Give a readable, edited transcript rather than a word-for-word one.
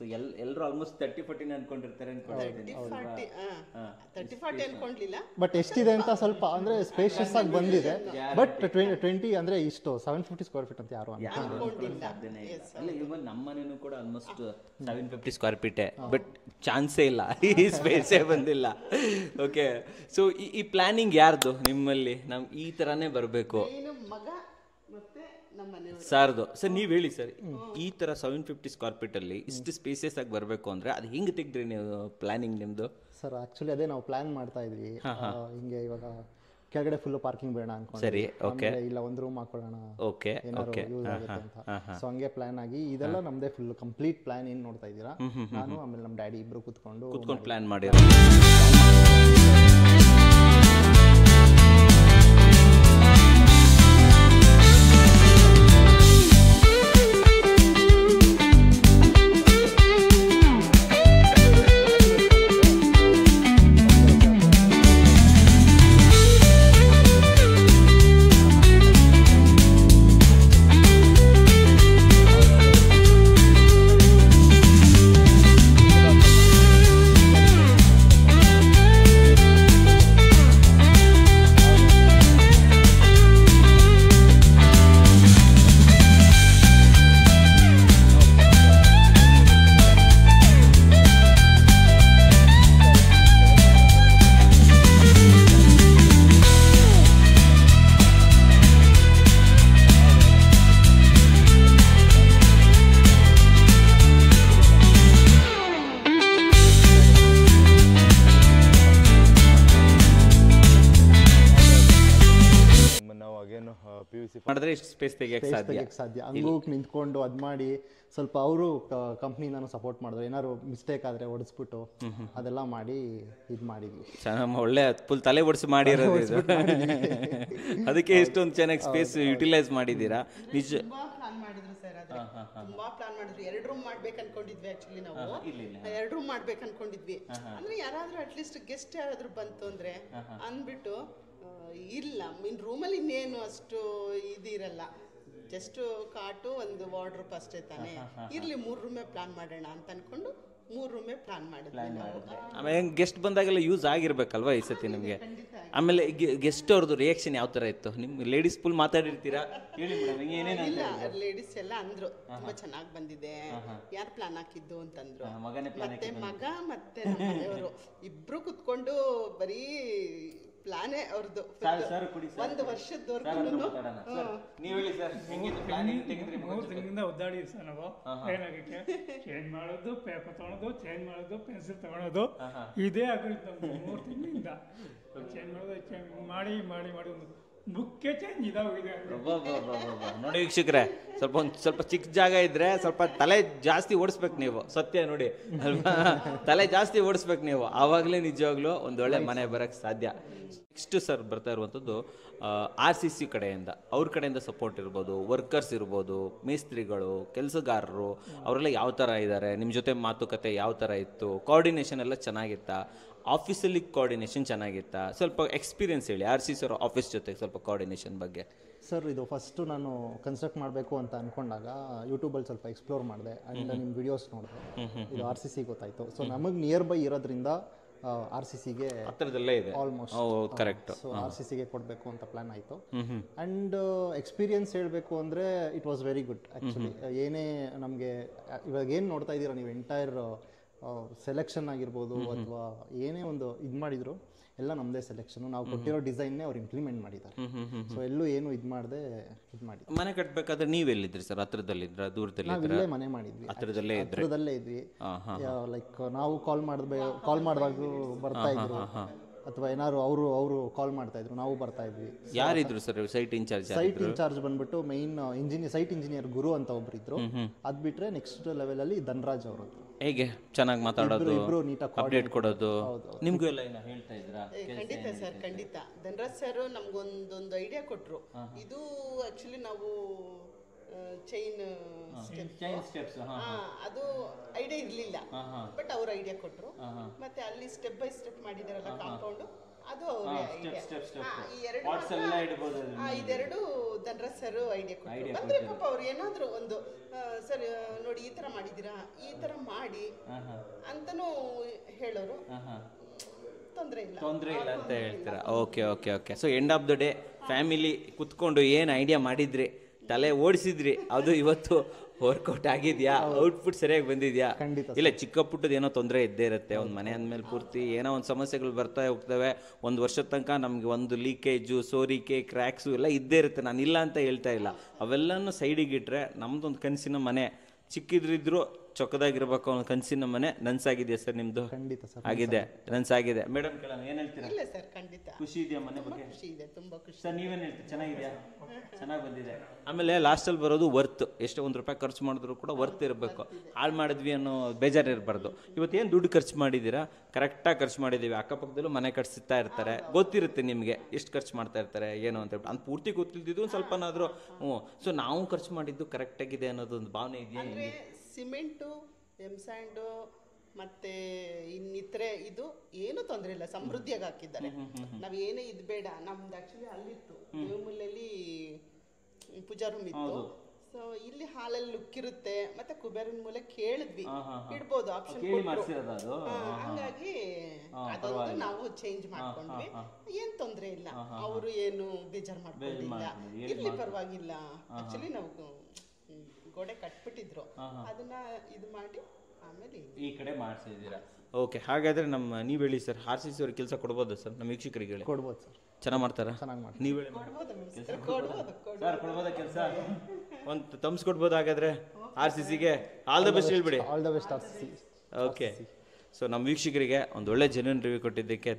So ಎಲ್ಲರೂ almost 30-40 ಅನ್ಕೊಂಡಿರ್ತಾರೆ ಅನ್ಕೊಂಡಿದ್ದೀನಿ. 30-40 ಅನ್ಕೊಂಡ್ಲಿಲ್ಲ, but ಎಷ್ಟಿದೆ ಅಂತ ಸ್ವಲ್ಪ ಅಂದ್ರೆ ಸ್ಪೇಷಿಯಸ್ ಆಗಿ ಬಂದಿದೆ. ಬಟ್ 20 ಅಂದ್ರೆ ಇಷ್ಟು 750 ಸ್ಕ್ವೇರ್ ಫೀಟ್ ಅಂತ ಯಾರು ಅನ್ಕೊಂಡಿಲ್ಲ. ಅಲ್ಲ ಇವನ್ ನಮ್ಮ ಮನೇನು ಕೂಡ ಆಲ್ಮೋಸ್ಟ್ 750 ಸ್ಕ್ವೇರ್ ಫೀಟೇ, ಬಟ್ ಚಾನ್ಸೇ ಇಲ್ಲ, ಈ ಸ್ಪೇಸೇ ಬಂದಿಲ್ಲ. ಓಕೆ, ಸೊ ಈ ಪ್ಲಾನಿಂಗ್ ಯಾರ್ದು ನಿಮ್ಮಲ್ಲಿ? ನಾವು ಈ ಥರನೇ ಬರಬೇಕು ಮಗ ಮತ್ತೆ ನಮ್ಮ ಮನೆಯವರು ಸಾರ್ದು. ಸರ್ ನೀವು ಹೇಳಿ ಸರ್, ಈ ಥರ 750 ಸ್ಕ್ವೇರ್ ಫೀಟಲ್ಲಿ ಇಷ್ಟು ಸ್ಪೇಸಿಯಸ್ ಆಗಿ ಬರಬೇಕು ಅಂದರೆ ಅದು ಹೆಂಗೆ ತೆಗ್ದ್ರಿ ನೀವು ಪ್ಲಾನಿಂಗ್ ನಿಮ್ಮದು? ಸರ್ ಆಕ್ಚುಲಿ ಅದೇ ನಾವು ಪ್ಲಾನ್ ಮಾಡ್ತಾ ಇದ್ವಿ. ಹಿಂಗೆ ಇವಾಗ ಕೆಳಗಡೆ ಫುಲ್ ಪಾರ್ಕಿಂಗ್ ಬೇಡ ಅನ್ಕೊಂಡು, ಸರಿ, ಓಕೆ, ಇಲ್ಲ ಒಂದು ರೂಮ್ ಹಾಕೊಳ್ಳೋಣ, ಓಕೆ, ಏನಾದ್ರು ಯೂಸ್ ಆಗುತ್ತೆ ಅಂತ. ಸೊ ಹಂಗೆ ಪ್ಲಾನ್ ಆಗಿ ಇದೆಲ್ಲ ನಮ್ದೇ ಫುಲ್ ಕಂಪ್ಲೀಟ್ ಪ್ಲಾನ್ ಏನ್ ನೋಡ್ತಾ ಇದ್ದೀರಾ, ನಾನು ಆಮೇಲೆ ನಮ್ಮ ಡ್ಯಾಡಿ ಇಬ್ರು ಕುತ್ಕೊಂಡು ಪ್ಲಾನ್ ಮಾಡಿರೋ. ಮಾಡಿದ್ರೆ ಇಷ್ಟು ಸ್ಪೇಸ್ ತೆಗಿಯಕ್ಕೆ ಸಾಧ್ಯ. ಹಂಗೋಗಿ ನಿಂತ್ಕೊಂಡು ಅದ್ ಮಾಡಿ ಸ್ವಲ್ಪ ಅವರು ಕಂಪ್ನಿ ನಾನು ಸಪೋರ್ಟ್ ಮಾಡಿದ್ರು. ಏನಾದ್ರು ಮಿಸ್ಟೇಕ್ ಆದ್ರೆ ಓಡಿಸ್ಬಿಟ್ಟು ಅದೆಲ್ಲ ಮಾಡಿ ಇದು ಮಾಡಿದ್ವಿ. ಒಳ್ಳೆ ಫುಲ್ ತಲೆ ಓಡಿಸಿ ಮಾಡಿರೋದು ಇದು. ಅದಕ್ಕೆ ಎಷ್ಟೊಂದು ಚೆನ್ನಾಗಿ ಸ್ಪೇಸ್ ಯುಟಿಲೈಸ್ ಮಾಡಿದ್ದೀರಾ. ನಿಜ ಪ್ಲಾನ್ ಮಾಡಿದ್ರು ಸರ್, ಅದೇ ತುಂಬಾ ಪ್ಲಾನ್ ಮಾಡಿದ್ರು. 2 ರೂಮ್ ಮಾಡ್ಬೇಕು ಅನ್ಕೊಂಡಿದ್ವಿ ಆಕ್ಚುಲಿ ನಾವು. 2 ರೂಮ್ ಮಾಡ್ಬೇಕು ಅನ್ಕೊಂಡಿದ್ವಿ. ಅಂದ್ರೆ ಯಾರಾದ್ರೂ ಅಟ್ಲೀಸ್ಟ್ ಗೆಸ್ಟ್ ಯಾರಾದ್ರೂ ಬಂತು ಅಂದ್ರೆ ಅಂದ್ಬಿಟ್ಟು ಇಲ್ಲ, ಮೀನ್ ರೂಮಲ್ಲಿ ಇನ್ನೇನು ಅಷ್ಟು ಇದಿರಲ್ಲ, ಜಸ್ಟ್ ಕಾಟು ಒಂದು ವಾರ್ಡ್ರೋಬ್ ಅಷ್ಟೇ ತಾನೇ ಇರ್ಲಿ, 3 ರೂಮೇ ಪ್ಲಾನ್ ಮಾಡೋಣ ಅಂತ ಅನ್ಕೊಂಡು 3 ರೂಮೇ ಪ್ಲಾನ್ ಮಾಡಿದ್ವಿ ನಾವು. ಆಮೇಲೆ ಗೆಸ್ಟ್ ಬಂದಾಗೆಲ್ಲ ಯೂಸ್ ಆಗಿರ್ಬೇಕಲ್ವಾ ಈ ಸತಿ ನಿಮಗೆ? ಆಮೇಲೆ ಗೆಸ್ಟ್ ಅವ್ರದ್ದು ರಿಯಾಕ್ಷನ್ ಯಾವ ತರ ಇತ್ತು? ನಿಮ್ಗೆ ಲೇಡೀಸ್ ಫುಲ್ ಮಾತಾಡಿರ್ತೀರಾ, ಹೇಳಿ ಮೇಡಮ್ ಏನೇನು? ಇಲ್ಲ, ಲೇಡೀಸ್ ಎಲ್ಲ ಅಂದ್ರು ತುಂಬಾ ಚೆನ್ನಾಗಿ ಬಂದಿದೆ, ಯಾರು ಪ್ಲಾನ್ ಹಾಕಿದ್ದು ಅಂತಂದ್ರು. ಮತ್ತೆ ಮಗ ಮತ್ತೆ ನಮ್ಮ ಮನೆಯವರು ಇಬ್ರು ಕುತ್ಕೊಂಡು ಬರೀ ಪ್ಲಾನೇ ಅವ್ರದ್ದು 1 ವರ್ಷದವರೆಗೂ. 3 ತಿಂಗಳಿಂದ ಒದ್ದಾಡಿ ಸರ್ ನಾವು ಏನಾಗಕ್ಕೆ ಚೇಂಜ್ ಮಾಡೋದು, ಪೇಪರ್ ತಗೊಳೋದು, ಚೇಂಜ್ ಮಾಡೋದು, ಪೆನ್ಸಿಲ್ ತಗೊಳೋದು, ಇದೇ ಆಗೋಯ್ತು ನಮ್ಗೆ 3 ತಿಂಗಳಿಂದ. ಚೇಂಜ್ ಮಾಡೋದು, ಚೇಂಜ್ ಮಾಡಿ ಮಾಡಿ ಮಾಡಿ ಒಂದು ಮುಖ್ಯ ಚೇಂಜ್ ಇದಾಗಿದೆ. ನೋಡಿ ವೀಕ್ಷಕರೇ, ಸ್ವಲ್ಪ ಚಿಕ್ಕ ಜಾಗ ಇದ್ರೆ ಸ್ವಲ್ಪ ತಲೆ ಜಾಸ್ತಿ ಓಡಿಸ್ಬೇಕು ನೀವು. ಸತ್ಯ ನೋಡಿ ಅಲ್ವಾ, ತಲೆ ಜಾಸ್ತಿ ಓಡಿಸ್ಬೇಕು ನೀವು, ಆವಾಗಲೇ ನಿಜವಾಗ್ಲೂ ಒಂದೊಳ್ಳೆ ಮನೆ ಬರಕ್ಕೆ ಸಾಧ್ಯ. ನೆಕ್ಸ್ಟ್ ಸರ್ ಬರ್ತಾ ಇರುವಂಥದ್ದು RCC ಕಡೆಯಿಂದ, ಅವ್ರ ಕಡೆಯಿಂದ ಸಪೋರ್ಟ್ ಇರ್ಬೋದು, ವರ್ಕರ್ಸ್ ಇರ್ಬೋದು, ಮೇಸ್ತ್ರಿಗಳು, ಕೆಲಸಗಾರರು, ಅವರೆಲ್ಲ ಯಾವ ಥರ ಇದ್ದಾರೆ, ನಿಮ್ಮ ಜೊತೆ ಮಾತುಕತೆ ಯಾವ ಥರ ಇತ್ತು, ಕೋಆರ್ಡಿನೇಷನ್ ಎಲ್ಲ ಚೆನ್ನಾಗಿತ್ತಾ? ಆಫೀಸಲ್ಲಿ ಕೋಆರ್ಡಿನೇಷನ್ ಚೆನ್ನಾಗಿತ್ತಾ? ಸ್ವಲ್ಪ ಎಕ್ಸ್ಪೀರಿಯನ್ಸ್ ಹೇಳಿ RCC ಅವರ ಆಫೀಸ್ ಜೊತೆ ಸ್ವಲ್ಪ ಕೋಆರ್ಡಿನೇಷನ್ ಬಗ್ಗೆ. ಸರ್ ಇದು ಫಸ್ಟು ನಾನು ಕನ್ಸ್ಟ್ರಕ್ಟ್ ಮಾಡಬೇಕು ಅಂತ ಅಂದ್ಕೊಂಡಾಗ ಯೂಟ್ಯೂಬಲ್ಲಿ ಸ್ವಲ್ಪ ಎಕ್ಸ್ಪ್ಲೋರ್ ಮಾಡಿದೆ ಆ್ಯಂಡ್ ನಿಮ್ಮ ವಿಡಿಯೋಸ್ ನೋಡಿದೆ. ಇದು RCC ಗೊತ್ತಾಯಿತು. ಸೊ ನಮಗೆ ನಿಯರ್ ಬೈ ಇರೋದ್ರಿಂದ RCCಗೆ ಹತ್ತಿರದಲ್ಲೇ ಇದೆ ಆಲ್ಮೋಸ್ಟ್. ಕರೆಕ್ಟ್. ಸೊ RCCಗೆ ಕೊಡಬೇಕು ಅಂತ ಪ್ಲಾನ್ ಆಯಿತು. ಆ್ಯಂಡ್ ಎಕ್ಸ್ಪೀರಿಯನ್ಸ್ ಹೇಳಬೇಕು ಅಂದರೆ it was very good actually. ಏನೇ ನಮಗೆ ಇವಾಗ ಏನು ನೋಡ್ತಾ ಇದ್ದೀರಾ ನೀವು, ಎಂಟೈರ್ ಸೆಲೆಕ್ಷನ್ ಆಗಿರ್ಬೋದು ಅಥವಾ ಏನೇ ಒಂದು ಇದು ಮಾಡಿದ್ರು ಎಲ್ಲ ನಮ್ಮದೇ ಸೆಲೆಕ್ಷನ್. ನಾವು ಕೊಟ್ಟಿರೋ ಡಿಸೈನ್ನೇ ಅವ್ರು ಇಂಪ್ಲಿಮೆಂಟ್ ಮಾಡಿದ್ದಾರೆ. ಸೊ ಎಲ್ಲೂ ಏನು ಇದು ಮಾಡದೆ ಇದು ಮಾಡಿ. ಮನೆ ಕಟ್ಟಬೇಕಾದ್ರೆ ನೀವೆಲ್ಲಿದ್ರಿ ಸರ್? ಹತ್ರದಲ್ಲಿದ್ರ, ದೂರದಲ್ಲಿ? ಇಲ್ಲೇ ಮನೆ ಮಾಡಿದ್ವಿ, ಹತ್ರದಲ್ಲೇ ಇದ್ವಿ. ಲೈಕ್ ನಾವು ಕಾಲ್ ಮಾಡುವಾಗ ಬರ್ತಾ ಇದ್ರು, ಅಥವಾ ಏನಾದ್ರು ಅವರು ಕಾಲ್ ಮಾಡ್ತಾ ಇದ್ರು, ನಾವು ಬರ್ತಾ ಇದ್ವಿ. ಯಾರಿದ್ರು ಸರ್ ಸೈಟ್ ಇನ್ಚಾರ್ಜ್? ಬಂದ್ಬಿಟ್ಟು ಮೈನ್ ಸೈಟ್ ಇಂಜಿನಿಯರ್ ಗುರು ಅಂತ ಒಬ್ರು ಇದ್ರು. ಅದ್ ಬಿಟ್ರೆ ನೆಕ್ಸ್ಟ್ ಲೆವೆಲ್ ಅಲ್ಲಿ ಧನ್ರಾಜ್ ಅವರು. ಹೇಗೆ ಚೆನ್ನಾಗಿ ಮಾತಾಡೋದು, ಅಪ್ಡೇಟ್ ಕೊಡೋದು, ನಿಮ್ಗೂ ಎಲ್ಲ ಹೇಳ್ತಾ ಇದ್ರಾ? ಖಂಡಿತ ಸರ್, ಖಂಡಿತ. ಧನ್ರಾಜ್ ಸರ್ ನಮ್ಗೊಂದೊಂದು ಐಡಿಯಾ ಕೊಟ್ರು. ಇದು ಆಕ್ಚುಲಿ ನಾವು ಚೈನ್ ಸ್ಟೆಪ್ಸ್ ಅದು ಐಡಿಯಾ ಇರ್ಲಿಲ್ಲ, ಬಟ್ ಅವ್ರ ಐಡಿಯಾ ಕೊಟ್ರು. ಮತ್ತೆ ಅಲ್ಲಿ ಸ್ಟೆಪ್ ಬೈ ಸ್ಟೆಪ್ ಮಾಡಿದಾರಲ್ಲ ಕಾಂಪೌಂಡ್, ಅದು ಅವ್ರ idea. ಈ ಎರಡು ಪಾಟ್ಸ್ ಎಲ್ಲ ಇಡ್ಬೋದು ಇದೆರಡು ಧನರಾಜ್ ಸರ್ ಐಡಿಯಾ ಕೊಟ್ಟರು. ಅಂದ್ರೆ ಪಾಪ ಅವ್ರು ಏನಾದ್ರು ಒಂದು ಸರ್ ನೋಡಿ ಈ ತರ ಮಾಡಿದೀರಾ, ಈ ತರ ಮಾಡಿ ಅಂತನೂ ಹೇಳೋರು. ತೊಂದರೆ ಇಲ್ಲ ಅಂತ ಹೇಳ್ತೀರಾ. Okay okay okay. So end of the day family ಕುತ್ಕೊಂಡು ಏನು ಐಡಿಯಾ ಮಾಡಿದ್ರಿ, ತಲೆ ಓಡಿಸಿದ್ರಿ, ಅದು ಇವತ್ತು ವರ್ಕೌಟ್ ಆಗಿದ್ಯಾ, ಔಟ್ಪುಟ್ ಸರಿಯಾಗಿ ಬಂದಿದ್ಯಾ? ಇಲ್ಲ ಚಿಕ್ಕ ಪುಟ್ಟದ ಏನೋ ತೊಂದರೆ ಇದ್ದೇ ಇರುತ್ತೆ. ಒಂದು ಮನೆ ಅಂದಮೇಲೆ ಪೂರ್ತಿ ಏನೋ ಒಂದು ಸಮಸ್ಯೆಗಳು ಬರ್ತಾ ಹೋಗ್ತವೆ. ಒಂದು ವರ್ಷದ ತನಕ ನಮಗೆ ಒಂದು ಲೀಕೇಜು, ಸೋರಿಕೆ, ಕ್ರ್ಯಾಕ್ಸು ಎಲ್ಲ ಇದ್ದೇ ಇರುತ್ತೆ. ನಾನು ಇಲ್ಲ ಅಂತ ಹೇಳ್ತಾ ಇಲ್ಲ. ಅವೆಲ್ಲನೂ ಸೈಡಿಗೆ ಇಟ್ಟರೆ ನಮ್ದೊಂದು ಕನಸಿನ ಮನೆ, ಚಿಕ್ಕಿದ್ರಿದ್ರು ಚೊಕ್ಕದಾಗಿರ್ಬೇಕು ಅನ್ನೋ ಕನಸಿನ ಮನೆ ನನ್ಸಾಗಿದೆಯಾ ಸರ್ ನಿಮ್ದು? ಖಂಡಿತ ಸರ್ ಆಗಿದೆ, ನನ್ಸಾಗಿದೆ. ಮೇಡಮ್ ಕೇಳೋಣ, ಏನು ಹೇಳ್ತೀರಾ? ಇಲ್ಲ ಸರ್ ಖಂಡಿತ ಖುಷಿ ಇದೆಯಾ ಮನೆ ಬಗ್ಗೆ? ಖುಷಿ ಇದೆ, ತುಂಬಾ ಖುಷಿ. ಸರ್ ನೀವೇನು ಹೇಳ್ತೀರಿ? ಚೆನ್ನಾಗಿದೆಯಾ? ಚೆನ್ನಾಗಿ ಬಂದಿದೆ. ಆಮೇಲೆ ಲಾಸ್ಟಲ್ಲಿ ಬರೋದು ವರ್ತ್. ಎಷ್ಟೋ ₹1 ಖರ್ಚು ಮಾಡಿದ್ರು ಕೂಡ ವರ್ತ್ ಇರಬೇಕು. ಹಾಳು ಮಾಡಿದ್ವಿ ಅನ್ನೋ ಬೇಜಾರು ಇರಬಾರ್ದು. ಇವತ್ತೇನು ದುಡ್ಡು ಖರ್ಚು ಮಾಡಿದ್ದೀರಾ, ಕರೆಕ್ಟಾಗಿ ಖರ್ಚು ಮಾಡಿದ್ದೀವಿ. ಅಕ್ಕಪಕ್ಕದಲ್ಲೂ ಮನೆ ಕಟ್ಸಿಸ್ತಾ ಇರ್ತಾರೆ, ಗೊತ್ತಿರುತ್ತೆ ನಿಮಗೆ ಎಷ್ಟು ಖರ್ಚು ಮಾಡ್ತಾ ಇರ್ತಾರೆ ಏನು ಅಂತ ಹೇಳ್ಬಿಟ್ಟು. ಅದು ಪೂರ್ತಿ ಗೊತ್ತಿಲ್ದಿದ್ದು ಒಂದು ಸ್ವಲ್ಪನಾದರೂ ಸೊ ನಾವು ಖರ್ಚು ಮಾಡಿದ್ದು ಕರೆಕ್ಟಾಗಿದೆ ಅನ್ನೋದೊಂದು ಭಾವನೆ ಇದೆಯಾ? ಅಂದ್ರೆ ಸಿಮೆಂಟು, ಎಂಸ್ಯಾಂಡು ಮತ್ತೆ ಇನ್ನಿತರೆ ಇದು ಏನು ತೊಂದರೆ ಇಲ್ಲ, ಸಮೃದ್ಧಿಯಾಗಿ ಹಾಕಿದ್ದಾರೆ. ನಾವ್ ಏನೇ ಇದು ಬೇಡ. ನಮ್ದು ಆಕ್ಚುಲಿ ಅಲ್ಲಿತ್ತು ದೇವಮೂಲೆಯಲ್ಲಿ ಪೂಜಾ ರೂಮ್ ಇತ್ತು. ಸೊ ಇಲ್ಲಿ ಹಾಲಲ್ಲಿ ಲುಕ್ ಇರುತ್ತೆ. ಮತ್ತೆ ಕುಬೇರನ ಮೂಲೆ ಕೇಳಿದ್ವಿ, ಇಡ್ಬೋದು ಆಪ್ಷನ್ ಕೊಟ್ರು. ಹಂಗಾಗಿ ಅದೊಂದು ನಾವು ಚೇಂಜ್ ಮಾಡ್ಕೊಂಡ್ವಿ. ಏನ್ ತೊಂದರೆ ಇಲ್ಲ, ಅವರು ಏನು ಬೇಜಾರು ಮಾಡ್ಕೊಂಡಿಲ್ಲ. ಇರ್ಲಿ ಪರವಾಗಿಲ್ಲ. ಆಕ್ಚುಲಿ ನಾವು ಗೋಡೆ ಕಟ್ಬಿಟ್ಟಿದ್ರು, ಅದನ್ನ ಇದು ಮಾಡಿ ಆಮೇಲೆ ಈ ಕಡೆ ಮಾಡಿಸಿದ್ದೀರಾ. ಓಕೆ, ಹಾಗಾದ್ರೆ ನೀವು ಹೇಳಿ ಸರ್, RCC ಅವ್ರಿಗೆ ಕೆಲಸ ಕೊಡ್ಬೋದು ಸರ್? ನಮ್ಮ ವೀಕ್ಷಕರಿಗೆ ಹೇಳಿ. ಕೊಡ್ಬೋದು ಸರ್. ಚೆನ್ನಾಗಿ ಮಾಡ್ತಾರಾ? ಚೆನ್ನಾಗಿ ಮಾಡ್ತಾರೆ. ನೀವು ಹೇಳಿ ಕೊಡ್ಬೋದು ಸರ್, ಕೊಡ್ಬೋದಾ ಕೆಲಸ? ಒಂದು ತಮ್ಸ್ ಕೊಡ್ಬೋದು ಹಾಗಾದ್ರೆ RCCಗೆ? ಆಲ್ ದ ಬೆಸ್ಟ್ ಹೇಳ್ಬಿಡಿ. All the best RCC. Okay. So ನಮ್ಮ ವೀಕ್ಷಕರಿಗೆ ಒಂದು ಒಳ್ಳೆ ಜೆನ್ಯೂನ್ ರಿವ್ಯೂ ಕೊಟ್ಟಿದ್ದಕ್ಕೆ